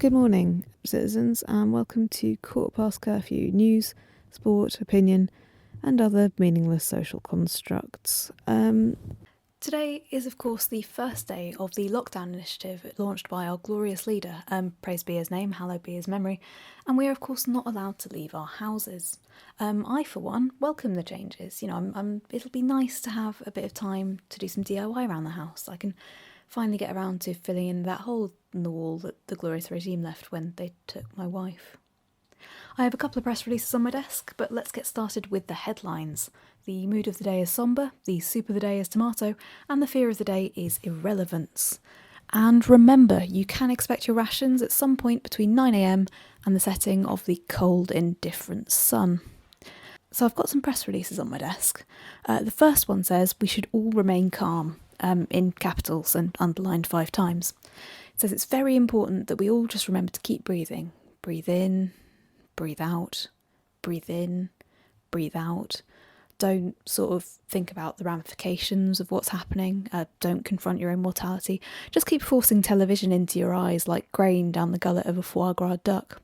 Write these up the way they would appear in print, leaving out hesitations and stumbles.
Good morning, citizens, and welcome to Quarter Past Curfew news, sport, opinion, and other meaningless social constructs. Today is, of course, the first day of the lockdown initiative launched by our glorious leader, praise be his name, hallowed be his memory, and we are, of course, not allowed to leave our houses. I, for one, welcome the changes. It'll be nice to have a bit of time to do some DIY around the house. I can finally get around to filling in that hole in the wall that the glorious regime left when they took my wife. I have a couple of press releases on my desk, but let's get started with the headlines. The mood of the day is sombre, the soup of the day is tomato, and the fear of the day is irrelevance. And remember, you can expect your rations at some point between 9 a.m. and the setting of the cold, indifferent sun. So I've got some press releases on my desk. The first one says we should all remain calm, in capitals and underlined 5 times. It says it's very important that we all just remember to keep breathing. Breathe in, breathe out, breathe in, breathe out. Don't sort of think about the ramifications of what's happening. Don't confront your own mortality. Just keep forcing television into your eyes like grain down the gullet of a foie gras duck.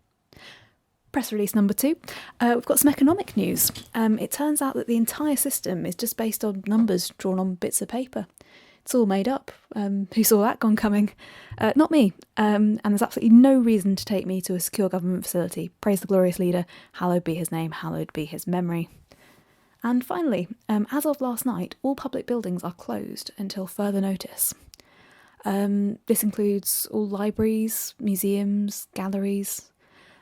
Press release number 2. We've got some economic news. It turns out that the entire system is just based on numbers drawn on bits of paper. It's all made up. Who saw that gone coming? Not me. And there's absolutely no reason to take me to a secure government facility. Praise the glorious leader. Hallowed be his name. Hallowed be his memory. And finally, as of last night, all public buildings are closed until further notice. This includes all libraries, museums, galleries.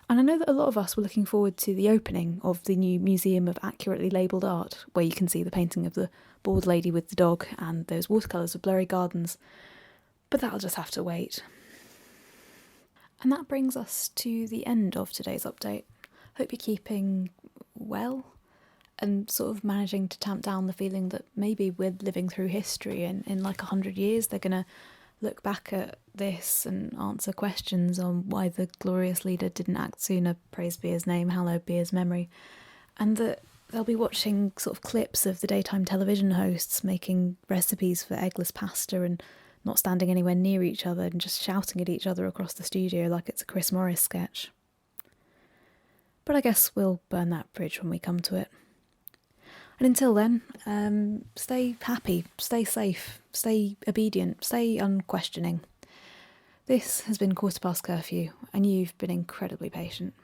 And I know that a lot of us were looking forward to the opening of the new Museum of Accurately Labelled Art, where you can see the painting of the bald lady with the dog and those watercolours of blurry gardens. But that'll just have to wait. And that brings us to the end of today's update. Hope you're keeping well and sort of managing to tamp down the feeling that maybe we're living through history and in like 100 years they're going to look back at this and answer questions on why the glorious leader didn't act sooner, praise be his name, hallowed be his memory, and that they'll be watching sort of clips of the daytime television hosts making recipes for eggless pasta and not standing anywhere near each other and just shouting at each other across the studio like it's a Chris Morris sketch. But I guess we'll burn that bridge when we come to it. And until then, stay happy, stay safe, stay obedient, stay unquestioning. This has been Quarter Past Curfew, and you've been incredibly patient.